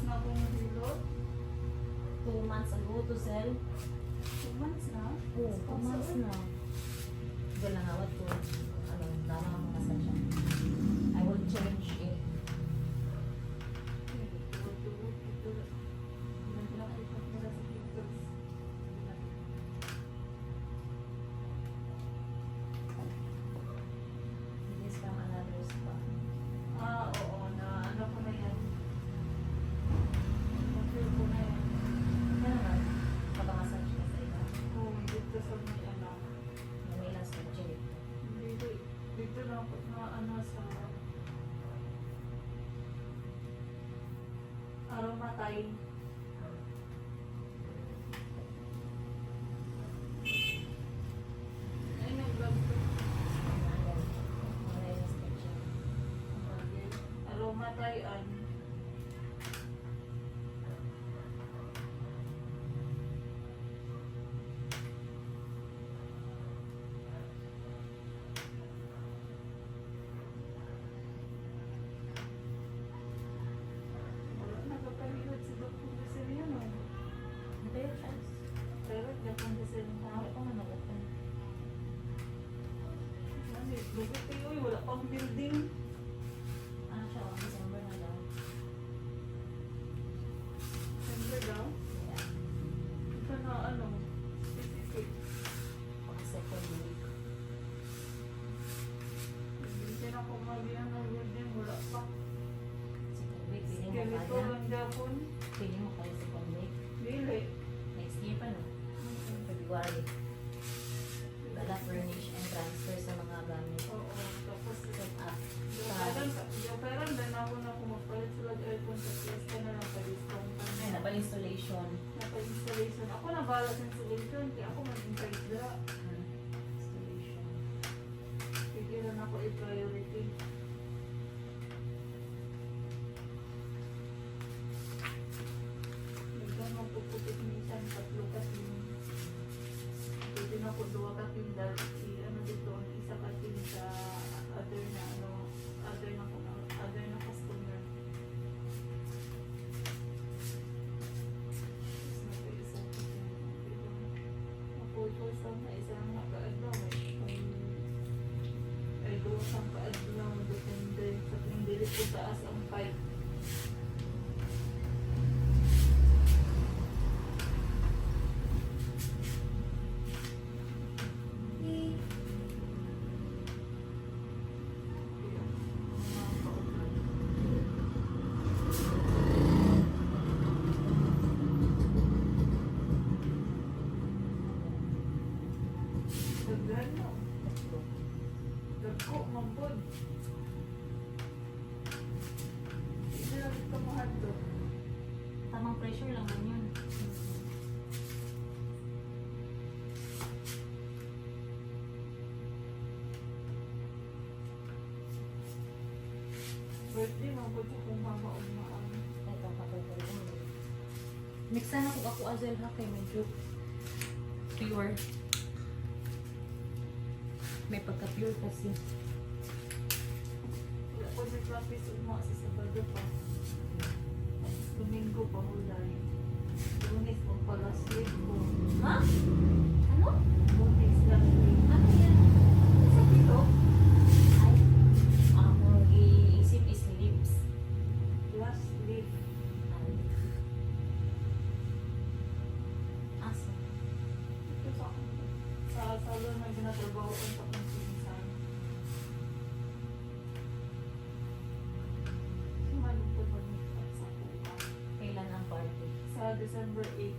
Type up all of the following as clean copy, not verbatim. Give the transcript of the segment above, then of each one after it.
na akong hilot. 2 months ago to sell. 2 months na? Oo, 2 months na. Ito lang awat ko. Ano, tama ang mga siya. I will change it. This from another spa. Ah, oo, na ano ko na yan. Na-feel ko na yan. Kaya naman, pagkamassage ka sa iba. Oo, dito sa may ano. Na may last picture ito. Dito lang ako na ano sa aromatay. Ay, nag-vlog ko. May last picture. Aromatay an. Wala nakapalihod si Dr. Basilio, no? Ito yung chance. Pero Dr. Basilio na Ako pa nga nag-open. Lugot kayo, wala pang building. Ano siya, December na daw. Siyempre daw. Yeah. Ito na ano, specific. Pang second week. Hindi na ako magyan ng building, wala pa. Second week, pili mo Skeleto kaya. lang Japon. Pili mo kaya second week. Dili. Next year pa no? February. Wala furnish and transfer sa mga gamit. Oo, tapos Set up. Jokeran din ako na kumapalit sila ng aircon sa fiesta na lang pa-discount. Ay, napal-installation. Napa-installation. Ako na bala sa installation, kaya ako mag-invite dira. Installation. Pigilan ako i-priority. Nagdan magpupukit minsan, 3 kasi pwede na ako 2 katin dahil ano dito, ang isa katin sa other na ano, other na customer. Tapos nag-isa katin. Mapulpul sa na isang nakaadlaw ay doon sa kaadlaw depende sa kung dili ko taas ang pipe. Dagano. Dagko, mambod. Hindi lang ito mahal to. Tamang pressure lang man yun. Birthday, mambod sa kung mama o maang. Ito, kapag-along. Mixan ako azel ha kay medyo pure. May pagka-pure kasi. Wala ko sa practice uma sa Sabado pa. Domingo pa hulay. Lunes mo pala sleep ko. Ha? Ano? Lunes lang sleep. Ano yan? Sa pito, Ay, ang iisip is lips. plus sleep. Ay. Asa? Ito sa salon na ginatrabaho ko sa konsinsan. Sumalungkot mag-meet sa kuha. Kailan ang party? Sa December 8.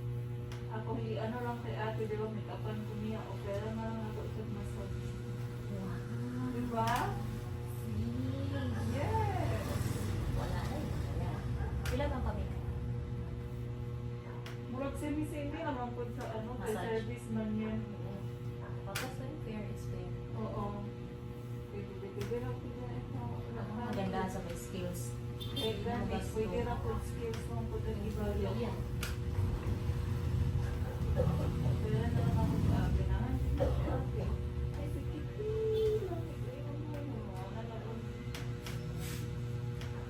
Ako, ano lang kay ate, di ba, make-upan ko niya. O, pera na lang ako sa massage. Wow. Diba? Yes! Wala na. Wala. Ilan ang kami? Murag semi-semi naman po sa ano, kay Massage. service man yun. Pagkas na yung fair is fair. Oo. Pwede na po na ito. Maganda sa may skills. Eh, gamit, pwede na po skills mo po na ibalya. Yan. Pwede na lang ako sa ganahan. Ay, sige, lang. Ano na lang.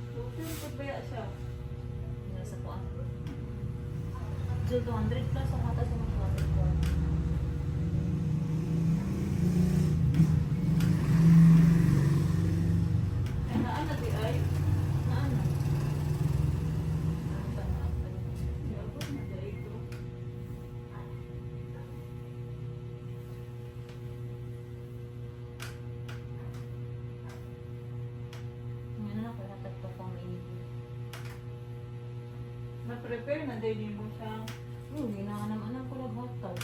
So, pero pagbaya siya. Yung sa kuan. So 200 plus ang mata sa mga closet ko. Ay, naana di ay. Na ano? Ano ba na ang Yabot na di ito. Ngayon ako natagpo pang mini. Na-prepare na din mo siya. Hindi na naman ko naghatag.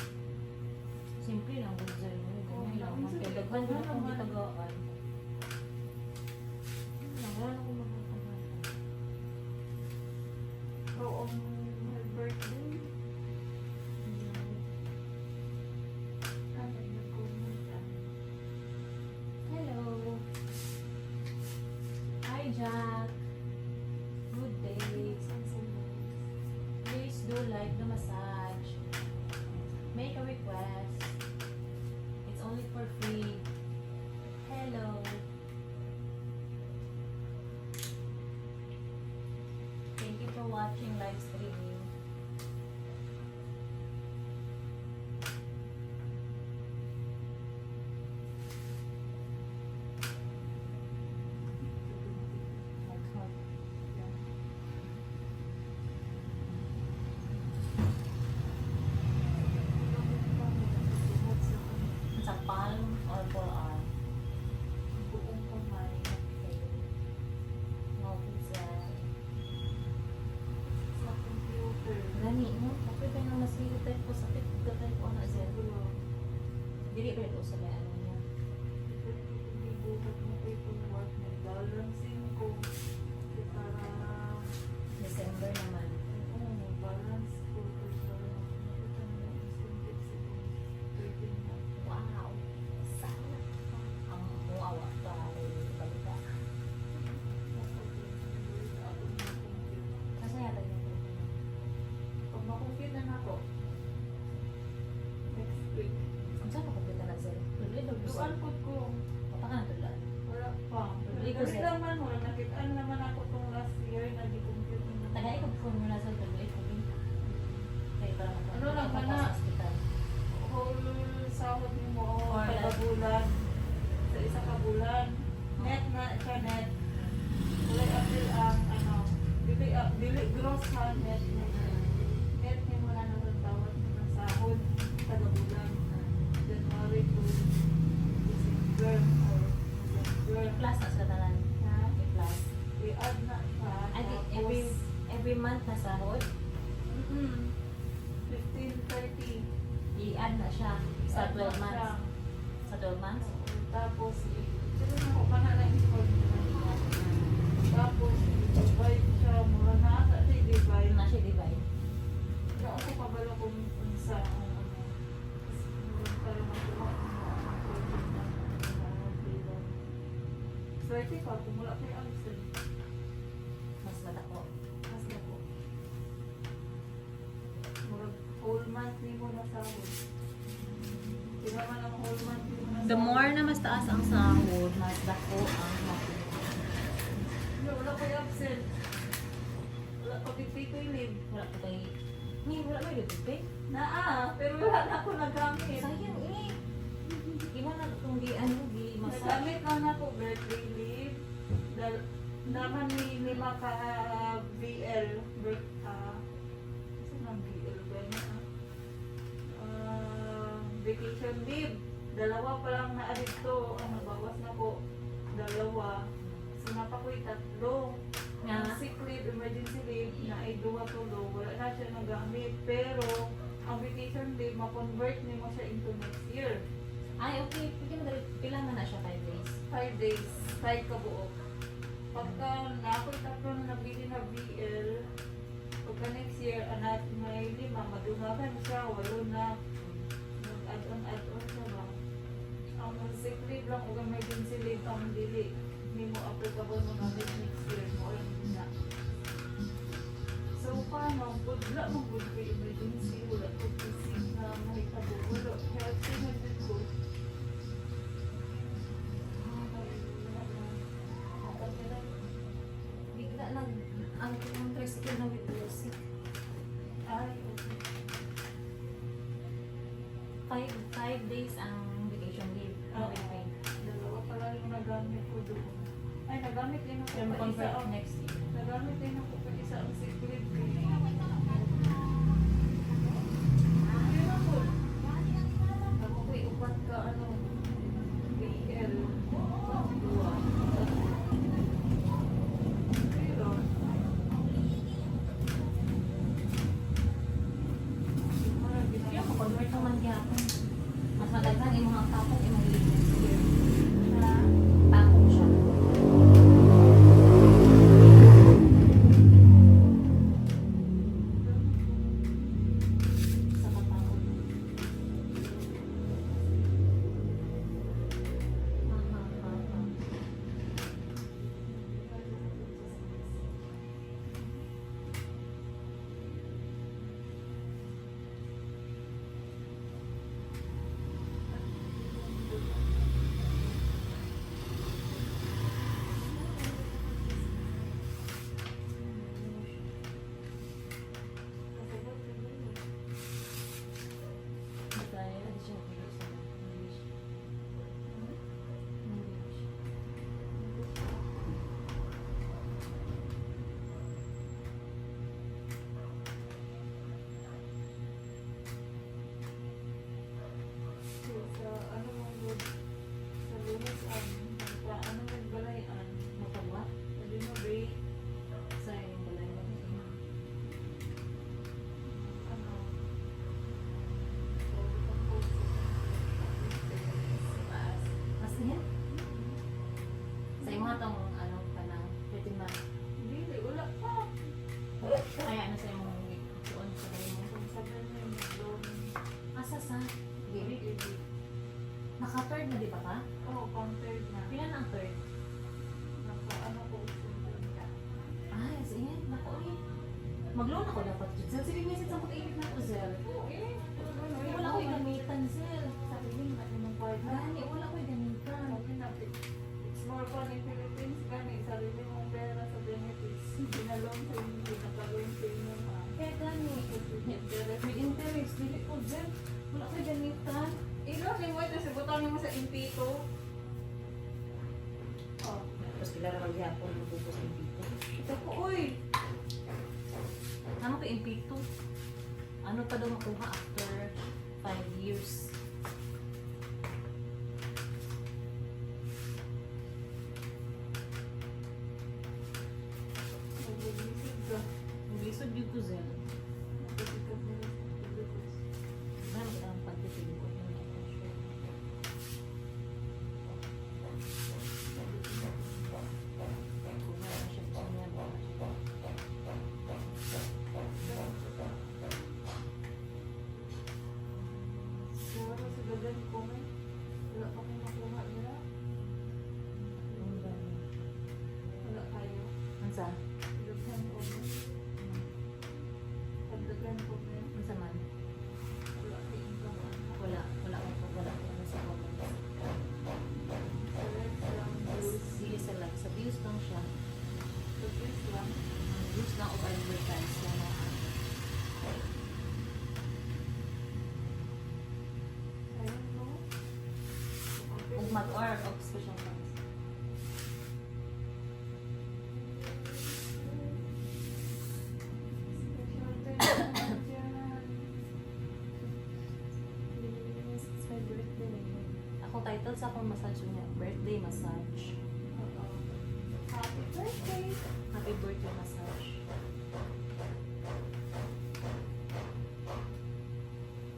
Simple lang good sir. Ganyan lang. Kaya daghan din akong gitagaan. Wala na akong maghatag. So, on her birthday, kami nagkumunta. Hello. Hi Jack. Good day. Please do like the massage. Make a request. It's only for free. Hello. Thank you for watching live streaming. Sa palm or forearm? Buong kamay. No pizza. Sa computer. Gani mo, kapag tayo na masiro tayo po sa pit, tayo po na siya. Dili ba ito sa may ano niya? Hindi buhat mo paperwork. May balancing ko. Para December naman. balance ko. Wow! Sana. Ang muawa ka ay balita. Kasi yata yung Pag makumpita na ako, next week, Ang saan makumpita na sir? Tuloy daw po duan sir. po ko. Pata ka na tuloy. Wala pa. Tuloy ko, Dali sir. naman, wala nakitaan naman ako itong last year na di-compute na. Tagay ko formula sa tuloy ko din. Kaya para makapunta Ano lang, ka mana? sa hospital. Whole sahod mo Or kada like- bulan. Sa isa ka bulan. Net na siya net. Wala apil ang ano. Dili gross ha net. Net ni mo na naman tawad mo ng sahod kada bulan. January to December or November. I-plus na sa tanan. Ha? I-plus. I-add na siya. I think Tapos, every month na sahod, 15-30. i-add na siya sa 12 months. Sa 12 months? Tapos, siguro na ako pa na na-install nila. Tapos, divide siya. Mura na ata siya i-divide. Na siya divide. Kaya ako kabalo kung sa ano. Para makuha ko na swerte pa, kung wala kayo absent. Mas madako. Mas na po. Murag whole month ni mo na sahod. Sila man ang whole month ni mo na The sahod. more na mas taas ang sahod, mas dako ang makuha. Wala kayo absent. Wala pa pipay ko yung leave. Wala ko tayo. Ni, wala ba yung tupay? Pero wala na ako nagamit. Sayang eh. Iba na itong di ano, di massage. Nagamit lang ako birthday leave. Naman ni lima ka BL. Saan ang BL ba niya? Vacation leave. Dalawa pa lang na dito. Ano, bawas na po. Dalawa. So napakoy tatlo. Nga. Ang sick leave, emergency leave, na ay duwa tulo. Wala na siya nagamit. Pero, ang vacation leave, ma-convert niyo mo siya into next year. Ay, okay. Pila na siya 5 days. 5 days, 5 kabuok. Pagka na ako'y tatlo na nabili na BL, pagka next year, anak may 5, madungagan siya, 8 na. Mag-add-on siya ba? Ang sick leave lang, o emergency leave, ang dili. Hindi mo applicable mo na next year mo, alam na. So, paano? Wala mong good for emergency, wala ko sick na mahitabo, wala. Healthy na din ko. Bigla nag ang tricycle na with music. Ay, okay. 5 days ang vacation leave. Oo. With pay. Dalawa pala yung nagamit ko doon. Ay, nagamit din ako Kaya pa isa. mag-convert next year. Nagamit din ako pa isa ang sick leave ko. Yun ako. Ako ko'y upat ka, ano, BL. Dua. Pero, Kaya mag-convert naman gyapon. Mas madaghan yung mga tapong imong leave next year. Tapong siya. Sa katapon. sa ano mong road, sa lunes ano nagbalayan, Mapagwat? sabi mo, Bay, Sa yung balay mo. ano, sabi ko po Mas niya? Sa yung mga tong ano pa na 13 months. hindi, wala pa. Kaya ano sa yung doon sa balay mo. Kung sabi mo yung mag-loan, Asa sa? hindi, Gili? hindi. Naka-third na di ba ka? Oo, pang-third na. Pilan ang third? Naka-ano ko, sundin ka. Ay, sige. Naku eh. Mag-loan ako dapat. Zel, sige message ako kainit na ako, Zel. Oo, eh. Wala ko gamitan, Zel. Sabi niya, ano nung part na. Gani, wala ko gamitan. Sabi na, it's more fun in Philippines kami. Sarili mong pera sa benefits. Pinalong sa inyo, nakagawin sa inyo, ma. Kaya gani. May interest. Dili ko, Zel. Wala ko gamitan. Ikaw, ni mo ito, sibutan mo sa impito. Oh, Tapos kailangan mag-yapon, magpupos ng dito. ito po, uy. Ano ka impito? Ano pa daw makuha after 5 years? Magbubisig ka. Lisod yung ko, Zel. Magbusikat nila sa Pilipinas. Ano ka ang pagtitigil ko? Siguro sa dagan ko, may. Wala pa kong makuha nila. Wala kayo. Ansa? Dagan ko, may. Pagdagan ko, may. Ansa man? Wala kayong income. Wala ko ano sa comment. Select lang, views. Sige sa views lang siya. Sa views lang. Ang views lang of advertise yan na Ayun, no? ugmat or of special funds. It's my birthday. Ako title sa akong massage niya, birthday massage. Happy birthday! Happy birthday massage.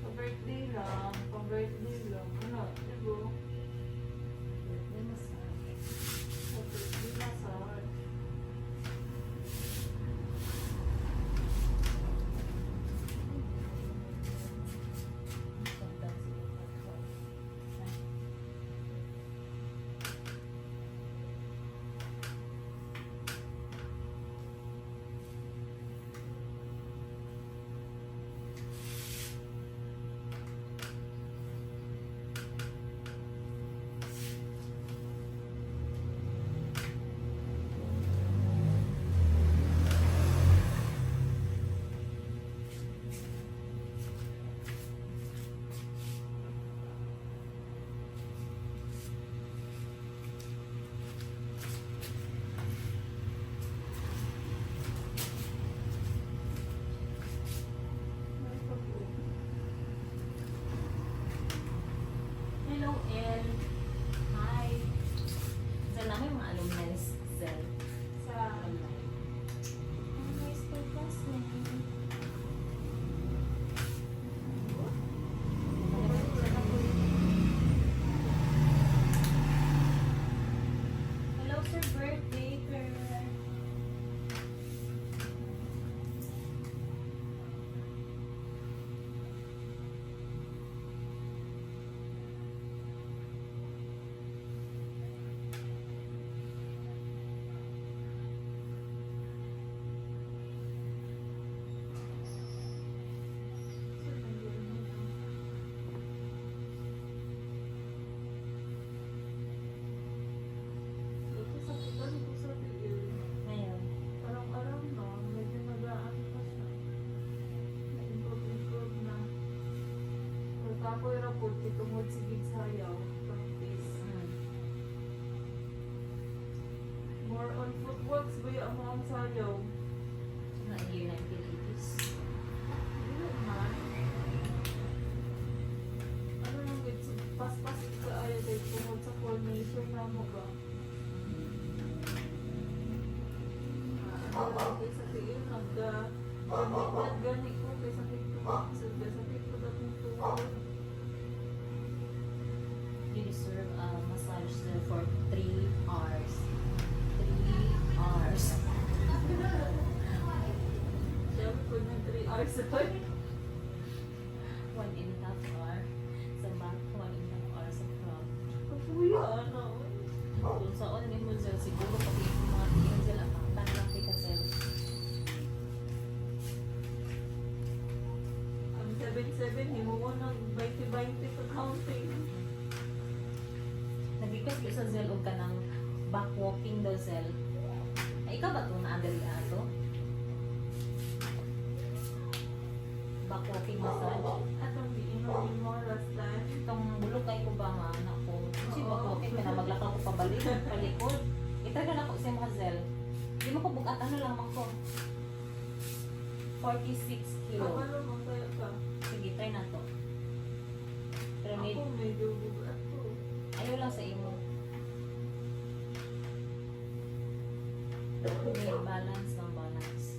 Pa-birthday lang, pa-birthday lang. Ano, diba? Birthday massage. Pa-birthday massage. Ganda siguro. Itungod sige sayaw. Practice. Mm. More on footworks ba yung ang sayaw? Na year 1980s. Hindi man. Ano nang gits? Pas-pas ka ayaw dahil tungod sa formation na mo ba? Kay sakit yun, nagganit ko kay sakit ko. Sakit ko datong tuhod. You deserve a massage there for 3 hours. 3 hours. Siyempre ko na 3 hours ay. 1.5 hour sa back, 1.5 hour sa front. Kapuya, ano. Kung saan ni mo Zel, siguro pag yung mga tingin Zel, ang lang kay Kazel. Ang 7-7, himuwa ng 20-20 sa counting. Nag-request ko sa Zel o ka ng back walking daw Zel. Ay, ikaw ba ito na adali ato? Back walking massage. Atong giinom mo last time. Itong bulok kay ko ba nga, naku. Kasi back walking, may namaglakaw ko pabalik, palikod. Itagal na ko siya mga Zel. Di mo ko bukat, ano lang ako. 46 kilo. Kapalo mo kaya ka. Sige, try na to. Pero may, Ako medyo bugat ko. ayaw lang sa imo. May balance ng balance.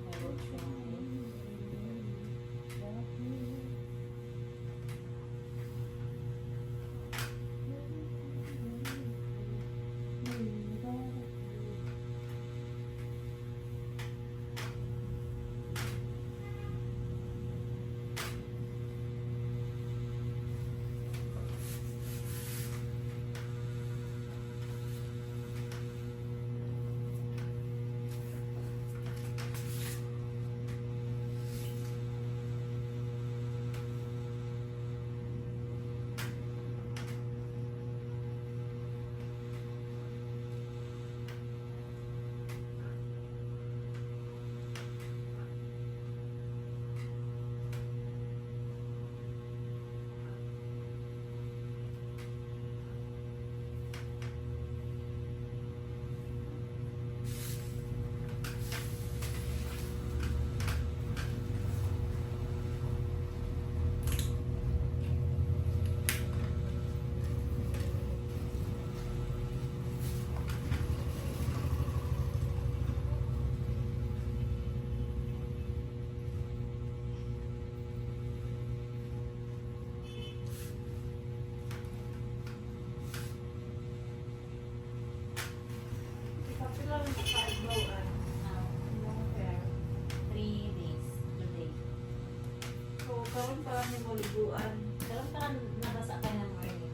I will try. Kapila lang sa kaadlawan. Yung fair. 3 days today. So, karon pa lang mo liguan. Pero parang nabasa ka ng morning.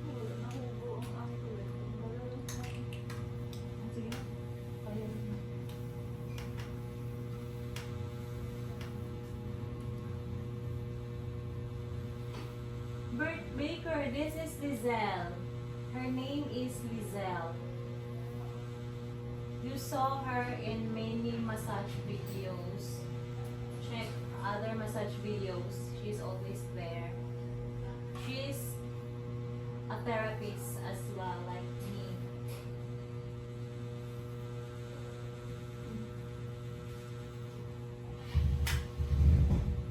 Wala na hubo ang ako eh. Wala lang ako. Sige. Ayun. Bert Baker, this is Lizelle. Her name is Lizelle. You saw her in many massage videos. Check other massage videos. She's always there. She's a therapist as well, like me.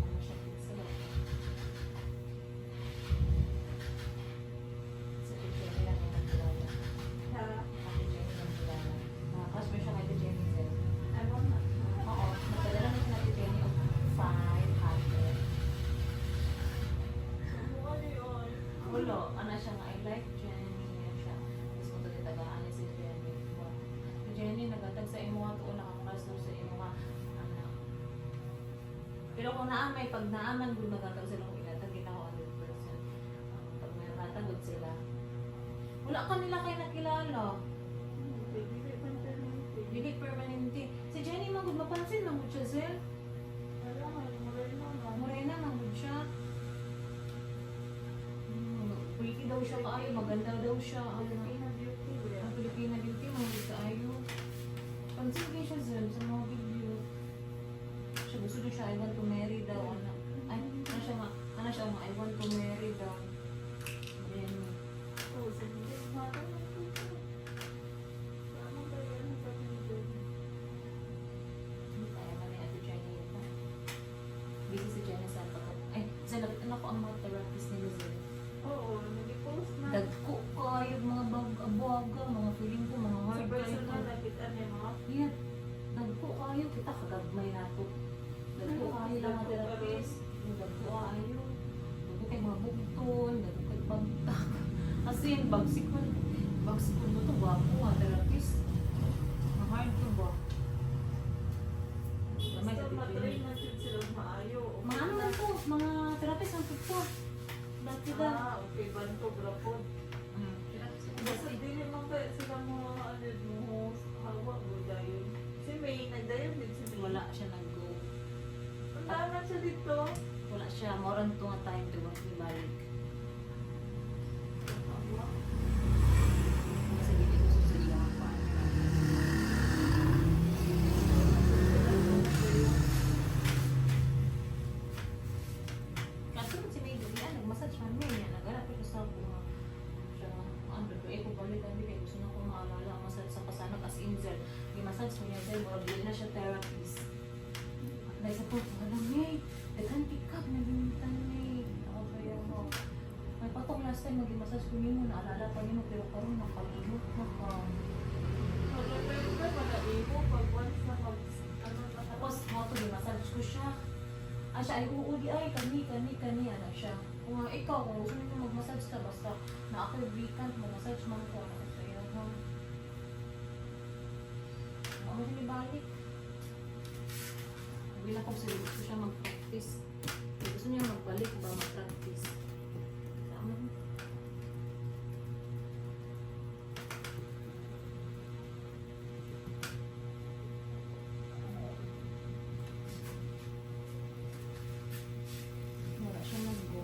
Ano siya? Sila. Sa picture nila may nagdala. Ha? Ate Jenny nagdala. Nakakasma siya kay Ate Jenny Zel. Ano na? Oo, nagdala na siya Ate Jenny of 500. Ano yun? Wala, ano siya nga, I like Jenny. Yan siya. Tapos punta din tagaan niya si Jenny. Wow. Si Jenny, nagatag sa imo nga to, nakakuna focus na sa imo nga anak. Pero kung naamay, pag naaman gud magatag sila kung ilatag kita ko 100%. Pag may natagod sila, wala ka nila kay nakilala. Dili man permanente. Dili permanente. Si Jenny magud mapansin man gud siya, Zel. Wala nga, moreno na. Morena man gud siya. Pretty daw siya kaayo, maganda daw siya. Ano, Filipina beauty. ang Filipina beauty, mga kaayo. Pansin kayo siya, Zel, sa mga video. Siya gusto niya siya, I want to marry daw. Ano, ay, ano siya nga, I want to marry daw. Jenny. Oh, sige. Mata na ito. Ano ba yan? Sabi ni Jenny. Kaya man ni Ate Jenny yun na. Busy si Jenny sa pagkat... Ay, Zel, alam ko ang mga therapist nila, Zel. Oo, nag-post na. Dagko kayo mga bag-abaga, mga feeling ko, mga Sa hard personal, kayo. nakita niya mga Yan, dagko kayo, kita kagagmay nato. Dagko kayo lang mga therapist. Dagko kayo. Dagko kayo mga bugton, dagko kayo pagtak. Kasi yung bagsikon mo ito, wako ha, therapist. Ang hard to ba? Gamay basta ka matrain dito. na siya sila maayo. Mga ano man to, mga therapist ang po. Dati ka. Okay, banto, grapod. Basta dili man pa sila mga ano mo, hawa mo dayon. Si May, nagdayon din si May. Wala siya nag-go. Punta na siya dito. Wala siya, more on to nga time to want me balik. Hawa. Kasi hindi ko sa iyo ang paan. Kaso si May Durian, nag-massage man mo niya. Nag-arap ko sa bunga. Siya, ano, ko balik ang bigay. Gusto na ko maalala ang massage sa pasanag as in Zel. Yung massage ko niya Zel, wala na siya therapist. Dahil sa po, alam niya eh. Daghan pick up, nagimitan niya eh. Okay ako. May patong last time mag-massage ko niyo, naalala pa niyo, pero karoon nakalimot na ka. Pero ka, malaibo pag once na mag, ano, Tapos, mo to, massage ko siya. Ah, siya ay uuli ay, kani, ano siya. Kung ikaw, kung gusto niyo mag-massage ka, basta na ako yung weekend, mag-massage man ko. Ano sa iyo, ha? Ako siya ibalik. Bilang ko sila gusto siya mag-practice. Gusto niya magbalik ba mag-practice. Tama. Wala siya nag-go.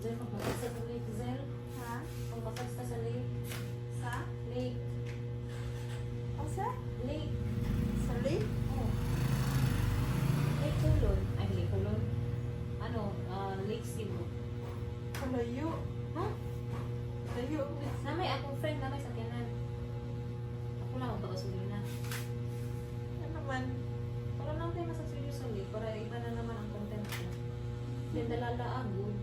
Zel, pagmasas sa lake, Zel. Ha? Pagmasas ka sa lake. Sa? Lake. Asa? Lake. Sa lake? Oh. Lake Kulon. Ay, Lake Kulon. Ano, Lake Cebu. Kalayo. Ha? Layo. Namay akong friend namay sa Tiyanan. Ako lang ang pagkasulina. Ano naman? Para lang tayo masasuli sa lake, para iba na naman ang content ko. Then dalalaang good.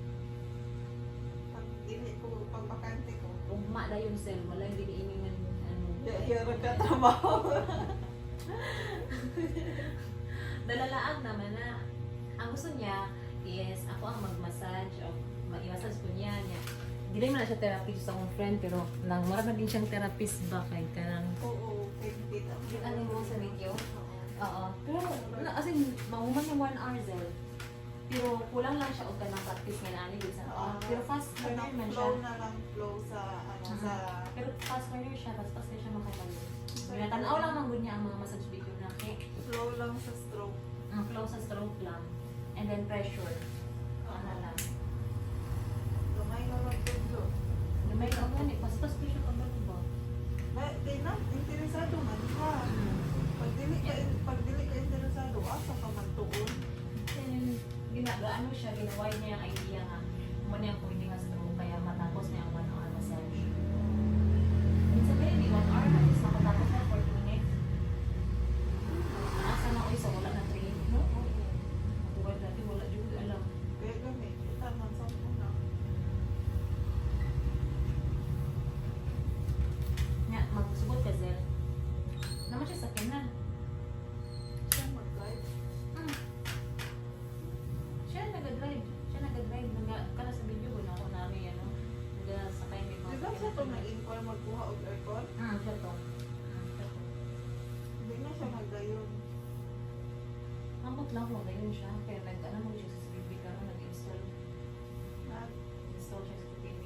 Pag dili ko, pag bakante ko. Ugma na yung cell, wala yung diniiningan ano. Yara ka trabaho. Dalalaang naman na. Ang gusto niya is ako ang mag-massage o mag-massage ko niya. Dili man na siya therapist sa akong friend pero nang marami din siyang therapist ba kay kanang Oo, kay kita. ano mo sa video? Oo. Oo. Pero as in mahuman yung 1 hour Zel. Pero kulang lang siya og kanang practice nga nani gid sa Oo. pero fast learner man siya. Flow na lang, flow sa, ano, sa... Pero fast learner siya, fast siya makakalo. Tanaw lang man gud niya ang mga massage video na kay Flow lang sa stroke. ang flow sa stroke lang and then pressure. Ano lang. Gamay na lang tulo. Gamay ka mo ni paspas ko siya pag ba. Di na, interesado man ka. Pag dili ka interesado, asa ka man tuon. Then ginagaano siya, ginaway niya yung idea nga mo niya pwede nga stroke kaya matapos niya ang 1 hour massage. Minsan kaya di 1 hour na is makatapos na 40 minutes. Asa na ko isa wala na train. No? Oo. Buwan dati wala juga alam. Kaya gamit, kita man sa muna. Nga, magsubot ka Zel. Naman siya sa kinan. Siya mag-guide. Siya nag-drive. Kana sa video ko na ako namin ano. Nagsakay may Di ba siya itong nag-inquire magkuha og aircon? Siya to. Siya to. Hindi na siya mag-gayon. Ambot lang ko ngayon siya. Kaya nag-ano mo siya sa CCTV ka nag-install. Install siya sa CCTV.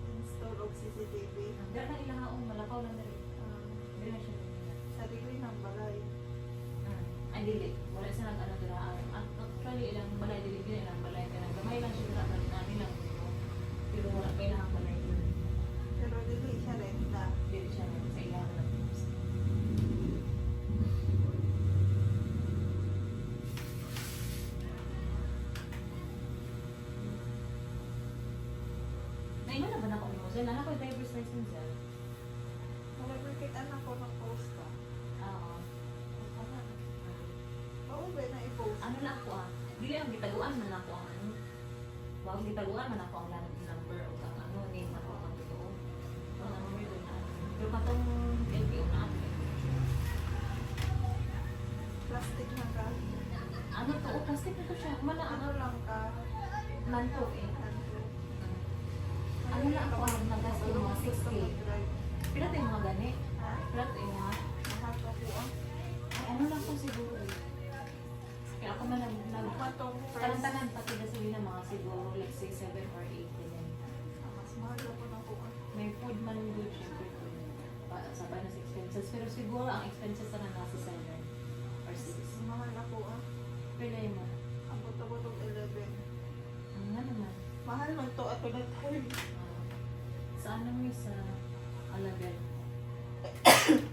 Nag-install og CCTV. Dara na ilahaong malakaw lang na rin. Dili na siya. Sarili ng balay. Ay dili. Wala siya nag-ano dira. Actually ilang balay dili din ilang balay kaya gamay lang siya dira nani lang. Pero wala pa ilang balay dili. Pero dili siya renta. Dili siya sa ilang lang. Naingon na ba na ko ni Mose? Nana ko yung driver's license yan. Malagay anak ko ng post ka. Oo. Oo ba na i-post? Ano na ako dili ang gitaguan man ako ang ano. Wag gitaguan man ako ang number o ang ano name ako ang totoo. Ang number doon na. Pero katong LTO na ako. Plastic na ka. Ano to? O, plastic na to siya. Mana Ano ano lang ka? nanto eh. Ano? Ano lang ako ang nagastos mga 6K. Mag-drive. Pero ito yung mga gani. Ha? Pero ito yung mga Mahal ka po ah. ay ano lang to siguro eh. Kaya ako man nag Matong first. tanan-tanan pati na sabihin na mga siguro let's say 7 or 8 ganyan. Mas mahal ako na po ah. May food man good syempre food. Sabay na sa expenses. Pero siguro ang expenses na nasa 7 or 6. Mahal na po ah. Pilay mo. Ang buto-buto 11. Ano nga naman? Mahal man to ato na time. Sa ano mo sa Alabel? 11.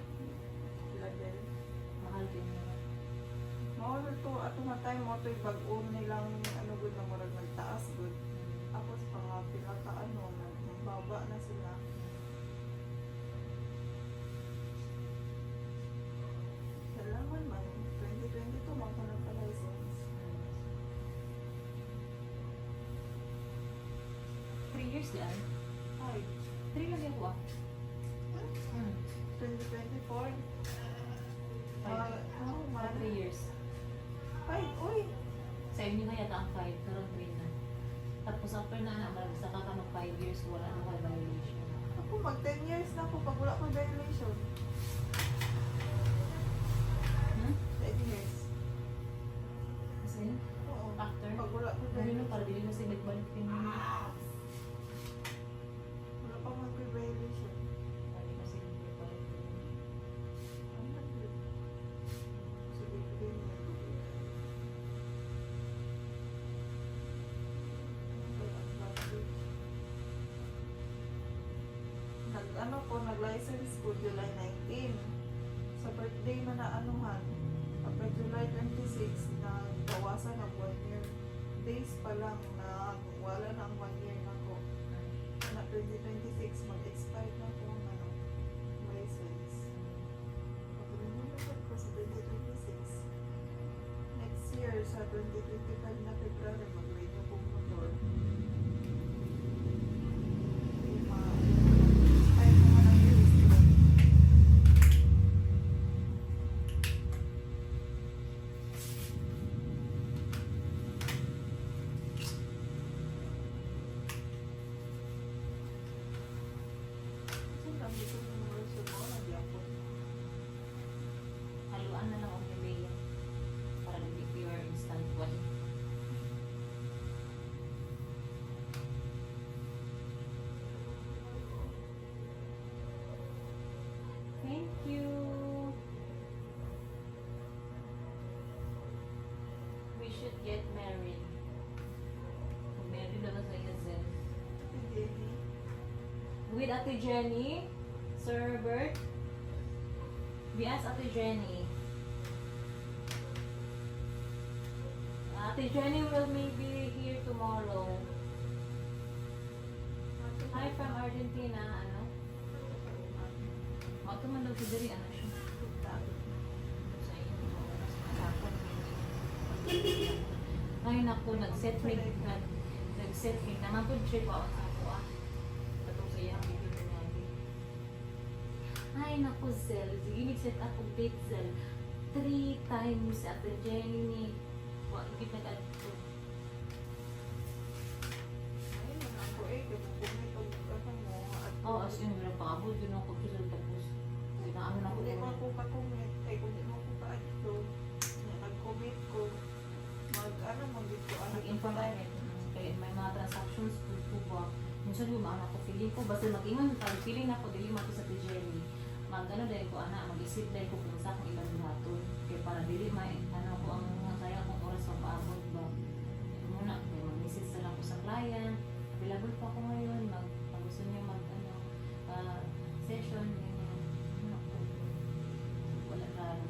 Mahal din naman. Mahal to ato na time mo to yung bag-on nilang ano good na murag nagtaas good. Tapos pang pila ka ano, nagbaba na sila. Kailangan man, 2022 maghanap ka license. 3 years yan? Ay, 3 lang yung kuha. 2024? Oh, Mga man. 3 years. Ay, uy! Sa inyo nga yata ang 5, karoon 3 na. Tapos after na naman, sa kakamag 5 years, wala na kayo violation. Ako mag 10 years na ako pag wala ko violation. 10 years. Kasi, Oo. after, Pag wala ko ganun violation. para dili na sila balik din mo. Wala pa mag-violation. Bali kasi balik din. Ano ba yun? Sige, din yan. Ano ba yan? nag-license ko July 19. Sa birthday na naanuhan, after July 26, nagbawasan ng 1 year. Days pa lang na wala na ang 1 year na ko. Na 2026, mag-expire na po ang license. Pag-renewal ko sa 2026. Next year, sa 2025 na February, mag-renew po motor. Ay, mga nag-register. Kasi lang dito yung version mo, nagyapon. Haluan na lang ang bibig para hindi pure instant one. Thank you. We should get married. Married na ba sa Yazel? Hindi. With Ate Jenny, Sir Bert. We asked Ate Jenny. Ate Jenny will maybe here tomorrow. Hi from Argentina, ano? Mato man daw si Diri, ano siya? Sa inyo, masakot. Ay naku, nag-set me naman po siya ba sa ako ah. Katong sa iyang video na natin. Ay naku, Zel. Sige, nag-set up og date, Zel. 3 times at the Jenny. Wa, hindi nag-adto. Ayun na ako kung ito ka mo. Oh, as in, wala pa abot, yun ako kisal tapos. Sinaano na ako Kung di din. mo ako ka-commit, ay kung di mo ako ka-adto, nag-commit ko, Mag-inform tayo. Kaya may mga transactions po ba? Minsan yung mga ako feeling ko, basta mag-ingon, pag feeling ako, dili mo sa Jenny. Mag-ano dahil ko, mag-isip dahil ko kung sa akong ilang lahaton. Kaya para dili may, ko ang mga kaya kong oras pa paabot ba. Muna, kaya mag-message na lang ko sa client. Available pa ako ngayon, pag gusto niyo session, ganyan. Ano po. Wala klaro.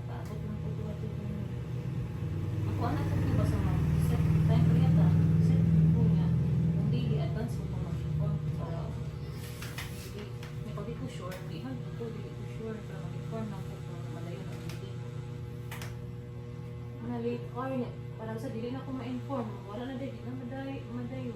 Paabot lang po ito. Ako anak ko ba sa mga set time ko yata, set ko niya. Kung di advance ko po mag-inform para may pag di ko sure, hindi man ko sure para mag-inform lang po kung malayo na hindi. Na-late or parang sa dili na ako ma-inform, wala na dili na madayo.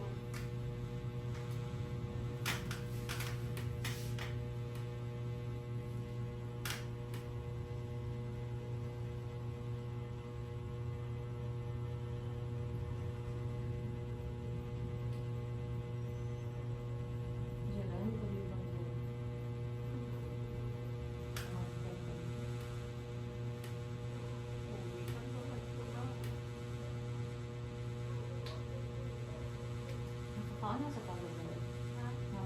Paano sa pagbabalag?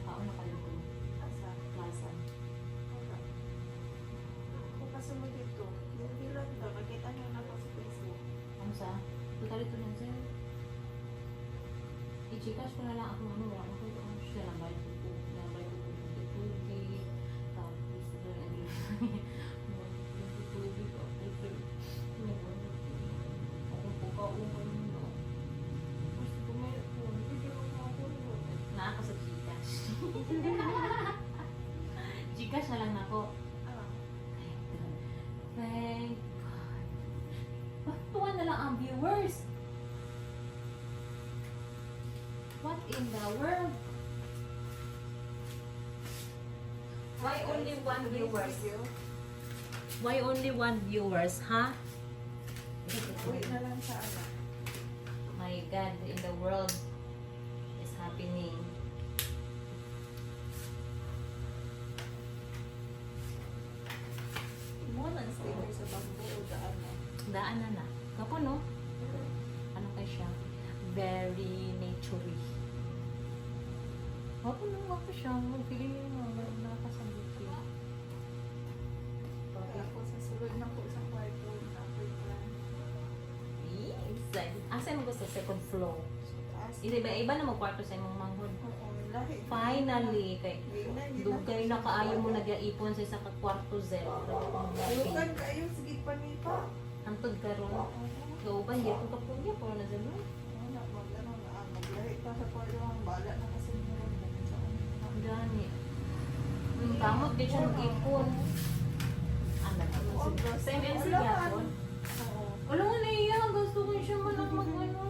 Paano ka dito? Plaza. Kung kasunod dito, hindi lang ito, nakita niyo na ako sa Facebook. Ano sa? Tutal ito lang sir. I-gcash ko na lang ako wala ko ito. Siya lang bayad ko. Tapos na ako sa Gcash. Gcash na lang ako. Thank God. Bakit tuwa na lang ang viewers? What in the world? Why only one viewers? Why only one viewers, ha? Wait na lang sa anak. My God, in the world is happening. Mo lang sticker sa bangko o daan na. Daan na. Kapo, no? Ano kay siya? Very naturey. Kapo, no? Kapo siya. Feeling niyo nakasabot siya. Ako sa sulod na po sa kwarto na plan. Asa mo gusto? Second floor. Taas. Iba na mo kwarto sa imong manghod. Oo, lahi. Finally, kay Gina. dugay na kaayo mo nagyaipon sa isa ka kwarto zel. Lukan kayo, sige pa ni pa. Antod karon. Gauban di ko kapunya ko na zel. Wala, mag-ano na, maglahi pa sa kwarto, ang bala na kasi meron. Gani. Kamot di siya mag-ipon. Ano na? Same and sige ako. Oo. Wala nga naiya, gusto ko siya man ang mag-ano.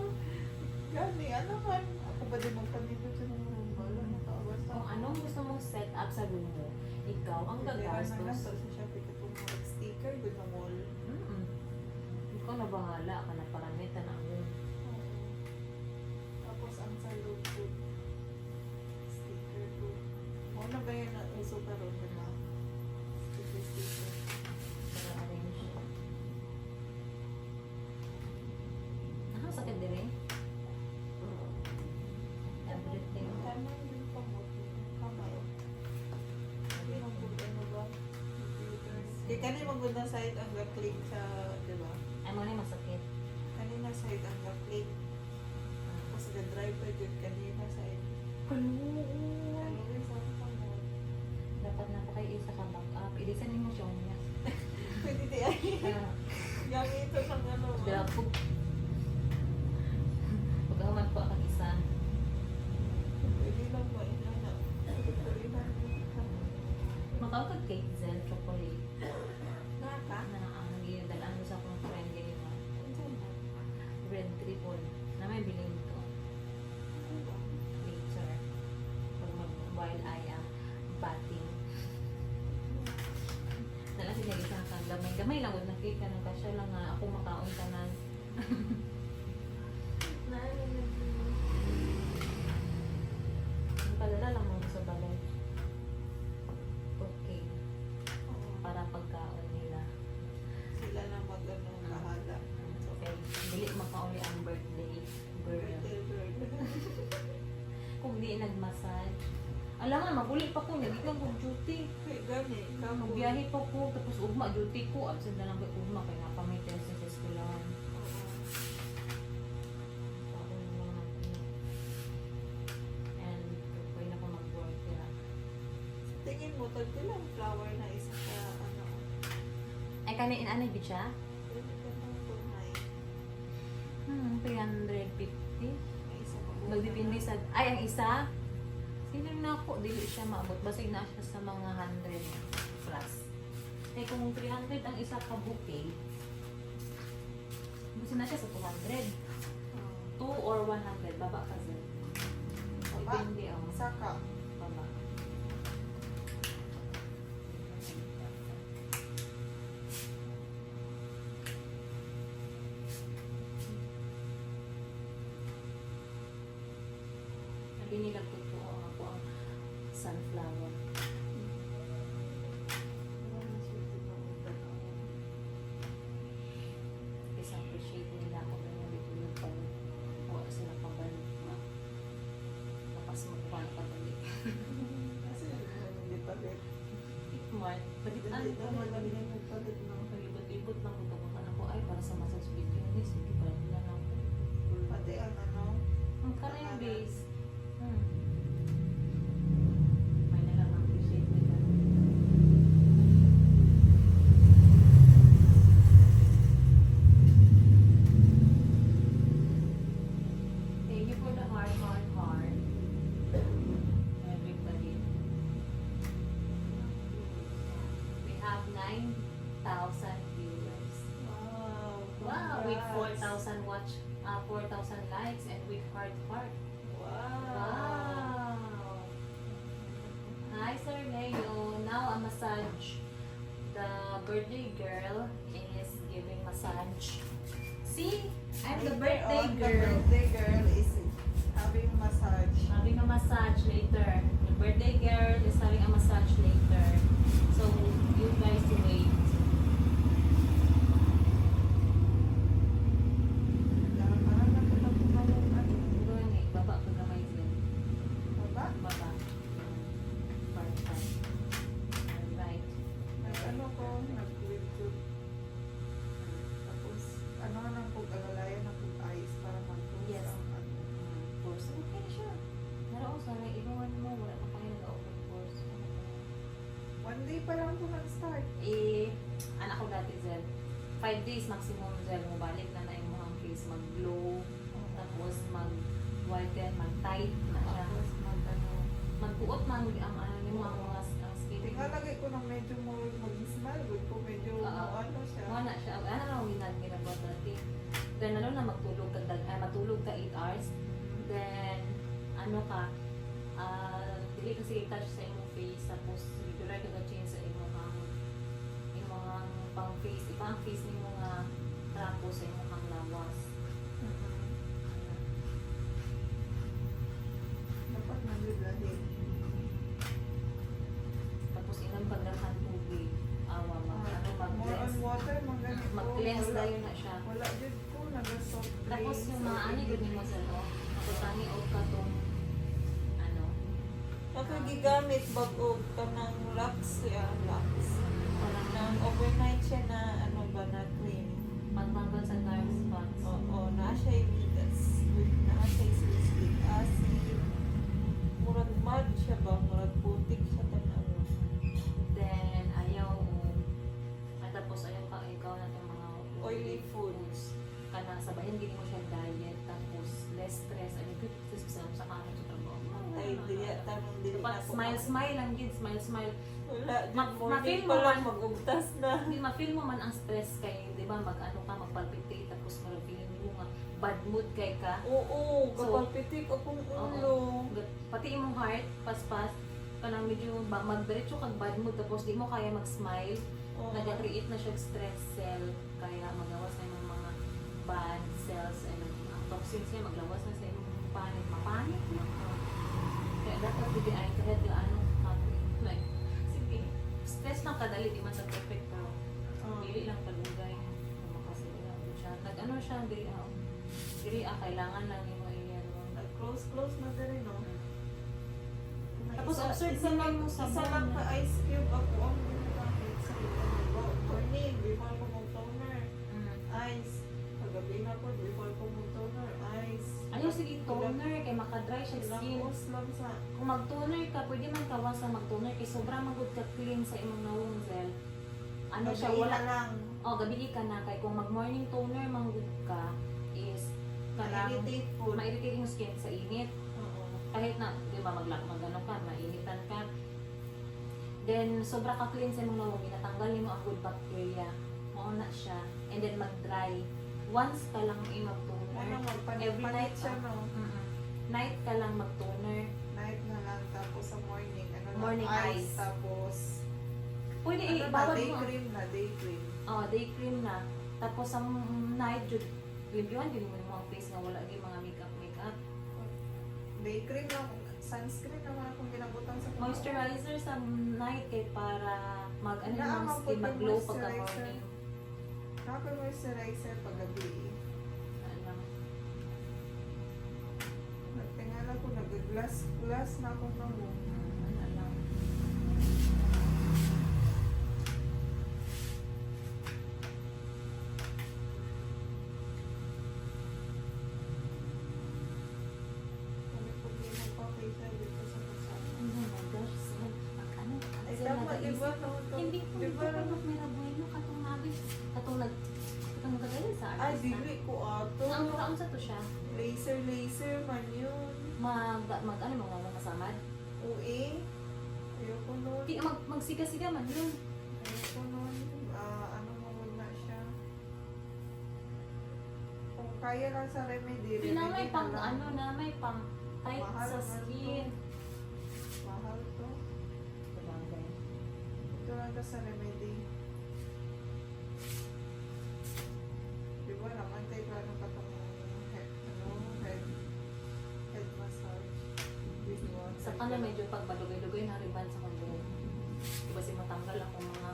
Gani, ano man? Ako ba din magpamilot sa mga bala na kawas Kung anong gusto mong set up sa room mo, ikaw ang gagastos. Sa Shopee ka itong mga sticker doon sa mall. Ikaw na bahala ka na paramitan ang room. Tapos ang sa loob ko, sticker ko. Ano ba yun na uso ka ron ba na? Sticker. Para arrange. Sakit din everything. Tama yung pamot. Kamay. Hindi lang po ano ba? Computers. Di kanina magandang site ang ga-click sa, di ba? Ay mo na masakit. Kanina site ang ga-click. Tapos ga-drive pa dyan kanina site. Ano yung sa pamot? Dapat na pa kayo isa ka back up. Ilisan mo siya niya. Pwede di ay. Gamit ito ng ano. Dapog. Pagkaman po ang isa. Pwede lang ba ina na? Pwede lang. Makakag cake zen, chocolate. Naka? Na ang ginadalaan mo sa akong friend ganito. Red triple. Na may bilhin to. Later. Pag while I am batting. Nalang sinagisa kang gamay-gamay lang. Huwag nakita ng kasya lang nga ako makaon tanan. Ang palala lang mo sa balay. Okay. Para pagkaon nila. Sila na mag-ano, bahala. Okay. Dili makauli ang birthday girl. Kung di nag-massage. Alam nga, magulit pa ko. Nagiging kong duty. Gani, ikaw mo. Magbiyahe pa ko. Tapos ugma, duty ko. Absent na lang kay ugma. Kaya nga pa may test sa eskwelahan. So, ako na lang natin. And, pwede na ko mag-work nila. Tingin mo, tagpilang flower na isa ka, ano, Ay, kanin anay ba siya? pwede ka nang tunay. 350. May isa pa po. Magdipindi sa... Ay, ang isa? Sino na ako? Dili siya maabot. Basig na siya sa mga 100 plus. Eh, kung 300 ang isa ka bouquet, basig na siya sa 200. 2 or 100. Baba ka sir. Baba? Depende ang Saka. baba. Binilag ko ito ako ang sunflower. Kasi appreciate nila ako na dito yung pag wala sila pabalik na. Tapos magkuha na pabalik. Kasi hindi pa rin. Mark, balitan Hindi ko naman lang na yung nagpalit ng Ibot-ibot lang ko tawakan ako ay para sa massage video ni sige pa rin lang ako. pati ang ano. Ang kanin base. May na lang appreciate nila. Thank you for the heart. Everybody. We have 9,000 viewers. Wow. Wow, with congrats. 4,000 likes and with heart. Wow. Wow. Hi, Sir Leo. Now a massage. The birthday girl is giving massage. See, I'm the birthday The girl. birthday girl is having massage. Having a massage later. The birthday girl is having a massage later. So you guys wait. Parang nakulang ko ng ano. Doon eh, baba ka gamay din. Baba? Baba. Part. Right. Nag-ano ko, nag-clip-clip. Tapos, ano na po, agalayan na po ayos para mag-close Yes. ang ano. One day pa lang ako nag-start. Anak ko dati Zel, 5 days maximum Zel, mo balik na na yung mga face mag-glow, tapos mag-whiten, mag-tight na siya. Tapos mag-ano. Magbuot man ang ano yung mga skin. Tingalagay ko ng medyo more mag-smile. Good ko medyo ano siya. Wala siya. Ano lang ginagawa dati. Then ano na matulog ka 8 hours. Then ano ka, dili kasi touch sa imong face tapos regular ka change sa imong pang face, ipang face ni mga trapo sa imong kang lawas. Dapat nagbigahin. Tapos ilang pagdahan tubig, awa More on water, ganito. mag-cleanse Wala- dayon na siya. Wala din ko, nag-soft drinks. Tapos yung mga ani gud mo sa no, matutani o ka tong ano, Ako gigamit bag-o ka ng Lux, Lux. parang Nang overnight siya na ano ba na cream. pagtanggal sa dark spots. Oo, na siya sweet acid. Murag mud siya ba? Murag putik siya tanaw. Then ayaw tapos ayaw ka ikaw na yung mga Oily foods. Kana sabayan gini mo siya diet tapos less stress ano good sa kanan sa trabaho. Ay, diya, tanong dili na ako. Smile lang gid, smile. Wala, Ma-feel morning mo pa lang man. mag-ugtas na. Hindi ma-feel mo man ang stress kay, 'di ba, mag-ano ka, magpalpitate tapos feeling mo nga bad mood kay ka. Oo, So, kapalpitik akong ulo. Pati imong heart paspas kanang medyo magdiretso kag bad mood tapos di mo kaya mag-smile. Oo. Nag-create na siya stress cell kaya magawas na yung mga bad cells and ang toxins niya maglawas na sa imong mapanik na. Kaya dapat hindi ay kahit gaano like sige stress lang kadali di man sa perfect pero dili lang kalugay makasira siya nag-ano siya diri kailangan lang nimo iyan Close na din, no? tapos Isa- observe isa mo lang yung isa sabon lang na- ka ice cube ako ang ginagamit sa morning before ko mag-toner. Ice. Kagabi na po before ko mag-toner. Ice. ayaw sige toner kay makadry siya Ilang skin oras lang sa kung mag-toner ka pwede man kawas sa mag-toner kay sobrang magud ka clean sa imong nawong gel ano siya gabi wala na lang. gabi ka na kay kung mag-morning toner manggod ka is kanang Ma-irritate food. ma-irritate yung skin sa init Oo. kahit na, di ba, magano ka, mainitan ka. Then, sobra ka clean sa mga nawong, natanggal mo ang good bacteria. Mauna siya. And then, mag-dry. Once ka lang mag-toner. Ano, Every night, magpanit siya, no? Night ka lang mag-toner. Night na lang, tapos sa morning, ano lang, Morning ice. tapos, Pwede ano na, ibawad day mo. cream na, day cream. Day cream na. Tapos, sa night, libyuhan, din mo ang face nga wala yung mga makeup. Day cream lang, sunscreen naman akong ginabutan sa mukha. Moisturizer sa night kay para mag-ano Naa, yung mapud skin, yung mag-glow moisturizer. pagka-morning. Nakaka-moisturizer pag gabi. Ano. Nagtingala ko, nag-glass na ako ng room. Ano lang. Kami po din magpa-facial dito sa kasama. Oh my gosh, sir. Ano? Ay, Sir, tama, nag-iisip. diba? No, to- Hindi po, diba, hindi po no? may rabuelo katong nabis. Katong nagkagayon sa Ay, artista. dili ko ato. Ang kaon sa to siya. Laser man yun. Ano mga masamad. Uwi. Ayoko nun. Di magsiga-siga man yun. Ayoko nun. Ano mo muna siya. Kung kaya lang sa remedy, Di na may remedy pang lang. ano na may pang tight Mahal sa naman skin. Mahal to. Sabagay. Ito lang ka sa remedy. Di ba naman tayo ano ka itong head massage. This one. Sa kanya medyo pag madugay-dugay na riban sa kong buhok. Diba si matanggal ako mga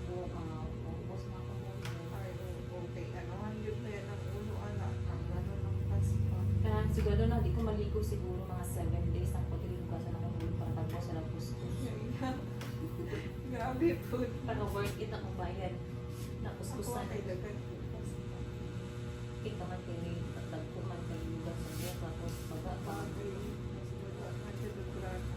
buhok, mga ubos mga buhok. Ay, okay. Ano, yun na yan ang ulo, anak. Ang ano ng paspa. Kaya siguro na, di ko maligo siguro mga 7 days ng pagkiligasan ako ulo para tagpo sa lagpuskus. Grabe po. Para worth it akong bayad. Ako Napuskusan. ay dagan po paspa. Kita man kayo, tagpo man kayo lugar sa buhok. Tapos pagka Bagay. Mas baga, medyo dugrano.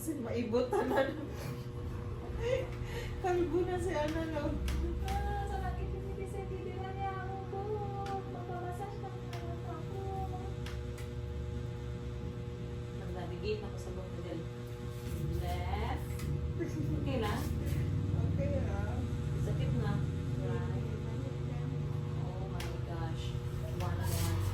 sin maibutan na. Kalbo na si Ana no. Ah, sakit yung sinisip, hindi na niya ako po. Magpamassage na ako. Nag-navigate ako sa buong model. Left. Okay na? Okay ah. Sakit na. Right. Oh my gosh. 115.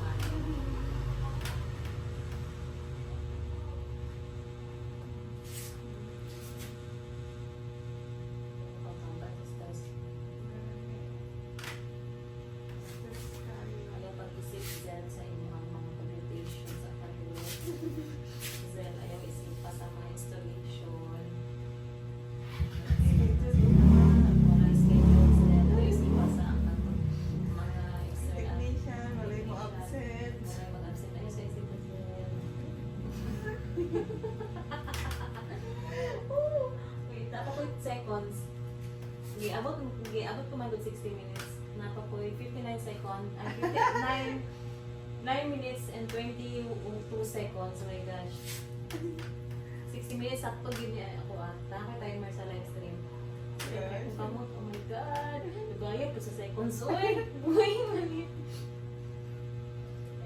Ayaw pag-isip Zen sa inyong mga publication sa kanila. Zen, ayaw isip pa sa mga installation. Walang schedule Zen, ayaw isip pa sa mga external. Technician, walay mo absent. Walang mag-absent. Ayaw sa isip pa Zen. Wait, dapat ko seconds. Giabot ko man 60 minutes. Napa ko 59 seconds. 9 minutes and 22 seconds. Oh my gosh. 60 minutes sakto gid niya ako ah. Taka timer sa live stream. Yes. Kung kamot, oh my god. Nagayap ko sa seconds. Uy! Uy! Mali.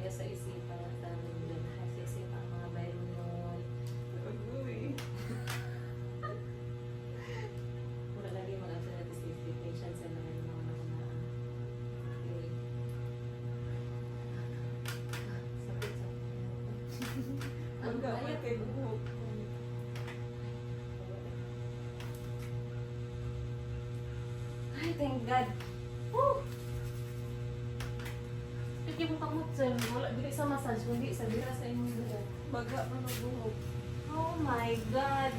Ayaw sa isipan. Sabi nila. Sa isipan ang mga bayro nun. Uy. Wala lagi mag-absent at safety patients and mga nakunaan. Okay. Sakit sa Ang gamay kay buhok. Ay, thank God. Woo! Pwede mo kamot, sir. Wala, dili sa massage, kundi sa dira sa inyong buhok. Baga pa na buhok. Oh my God.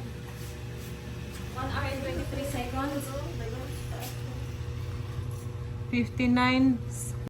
1 hour and 23 seconds. 59